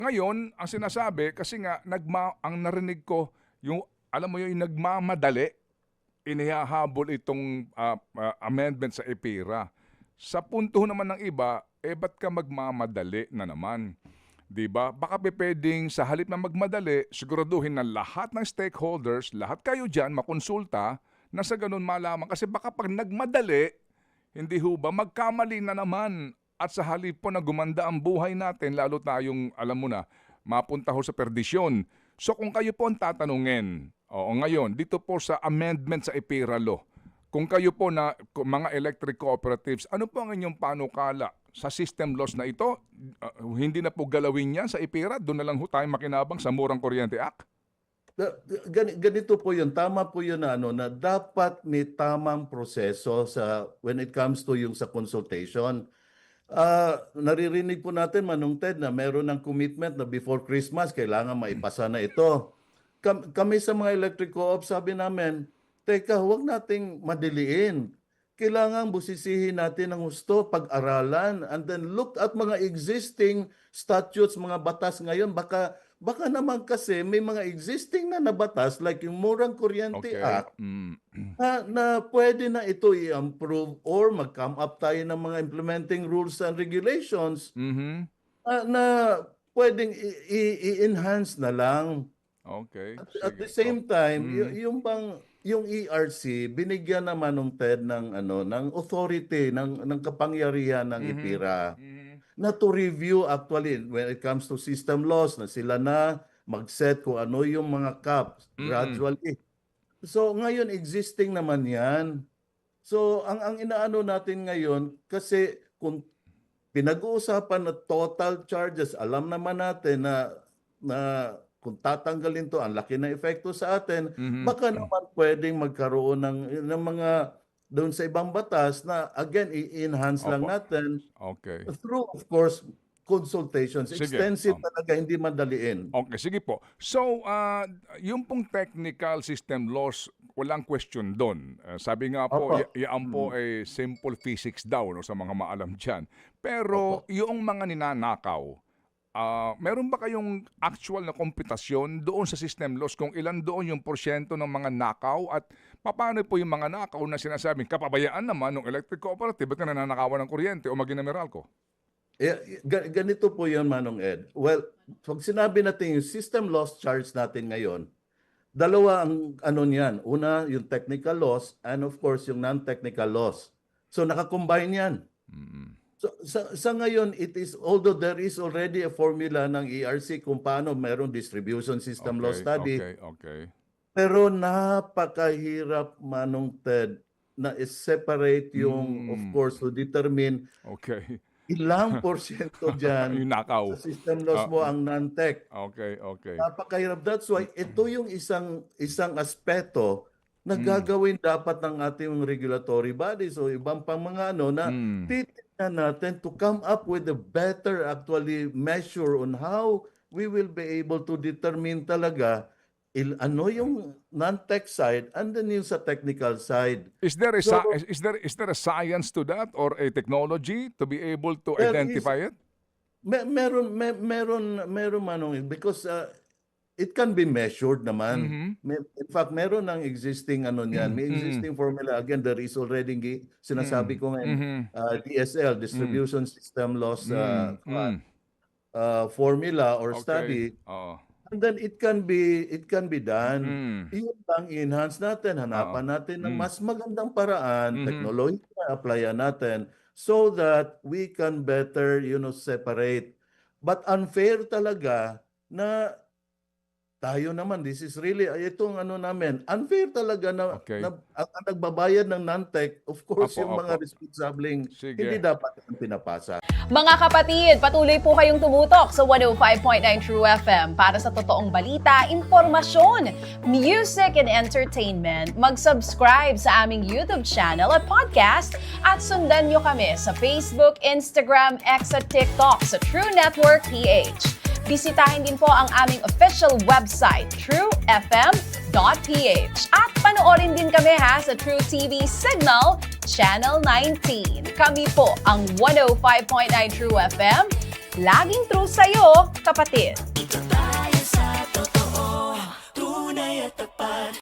ngayon, ang sinasabi, kasi nga, ang narinig ko, yung, alam mo yung nagmamadali, inihahabol itong amendment sa EPIRA. Sa punto naman ng iba, ba't ka magmamadali na naman? 'Di ba? Baka pwedeng sa halip na magmadali, siguraduhin na lahat ng stakeholders, lahat kayo diyan makonsulta na sa ganun malaman. Kasi baka pag nagmadali, hindi ho ba, magkamali na naman. At sa halip po na gumanda ang buhay natin, lalo tayong, alam mo na, mapunta ho sa perdisyon. So kung kayo po ang tatanungin, ngayon, dito po sa amendment sa EPIRA Law, kung kayo po na mga electric cooperatives, ano po ang inyong panukala sa system loss na ito? Hindi na po galawin yan sa EPIRA? Doon na lang ho tayo makinabang sa Murang Kuryente Act? Ganito po yun. Tama po yun na, na dapat may tamang proseso when it comes to yung sa consultation. Naririnig po natin, Manong Ted, na meron ng commitment na before Christmas, kailangan maipasa na ito. Kami sa mga electric co-op, sabi namin, teka, huwag nating madiliin. Kailangan busisihin natin ang gusto, pag-aralan, and then look at mga existing statutes, mga batas ngayon. Baka naman kasi may mga existing na batas like yung Murang Kuryente Act na pwede na ito i-improve or mag-come up tayo ng mga implementing rules and regulations na pwedeng i-enhance na lang. Okay. At the same time, yung ERC binigyan naman ng TED ng authority ng kapangyarihan ng EPIRA na to review actually when it comes to system laws na sila na mag-set kung ano yung mga caps gradually. So ngayon existing naman 'yan. So ang inaano natin ngayon kasi kung pinag-uusapan na total charges, alam naman natin na kung tatanggalin to, ang laki ng epekto sa atin, baka naman pwedeng magkaroon ng mga doon sa ibang batas na again i-enhance lang natin through of course consultations. Sige. Extensive talaga, hindi madaliin. Okay, sige po. So, yung pong technical system laws, walang question doon. Sabi nga po, yan po ay simple physics daw no, sa mga maalam dyan. Pero yung mga ninanakaw, meron ba kayong actual na komputasyon doon sa system loss kung ilan doon yung porsyento ng mga nakaw at paano po yung mga nakaw na sinasabing kapabayaan naman ng electric cooperative at nananakawan ng kuryente o maging Meralco? Ganito po yun, Manong Ed. Well, pag sinabi natin yung system loss charge natin ngayon, dalawa ang ano niyan. Una, yung technical loss and of course yung non-technical loss. So nakakombine yan. So, sa ngayon, it is, although there is already a formula ng ERC kung paano mayroong distribution system law study, pero napakahirap, Manong Ted, na separate yung, of course, to determine ilang porsyento dyan yung nakaw sa system loss mo ang non-tech. Napakahirap. That's why ito yung isang aspeto na gagawin dapat ng ating regulatory bodies o ibang pang mga na titignan natin to come up with a better actually measure on how we will be able to determine talaga ano yung non-tech side and then yung sa technical side. Is there a science to that or a technology to be able to identify it? Meron Manong, because it can be measured naman. In fact, meron ng existing may existing formula. Again, there is already sinasabi ko ngayon, DSL, Distribution System Loss formula or study. And then it can be done. Iyon lang i-enhance natin, hanapan natin ng mas magandang paraan, technology na applyan natin so that we can better, separate. But unfair talaga na tayo naman, this is really, itong namin, unfair talaga na ang nagbabayad ng non-tech, of course, yung mga responsableng hindi dapat ang pinapasa. Mga kapatid, patuloy po kayong tumutok sa 105.9 True FM para sa totoong balita, impormasyon, music, and entertainment. Mag-subscribe sa aming YouTube channel at podcast at sundan nyo kami sa Facebook, Instagram, X at TikTok sa True Network PH. Bisitahin din po ang aming official website, truefm.ph. At panoorin din kami sa True TV Signal, Channel 19. Kami po ang 105.9 True FM, Laging true sa'yo, kapatid.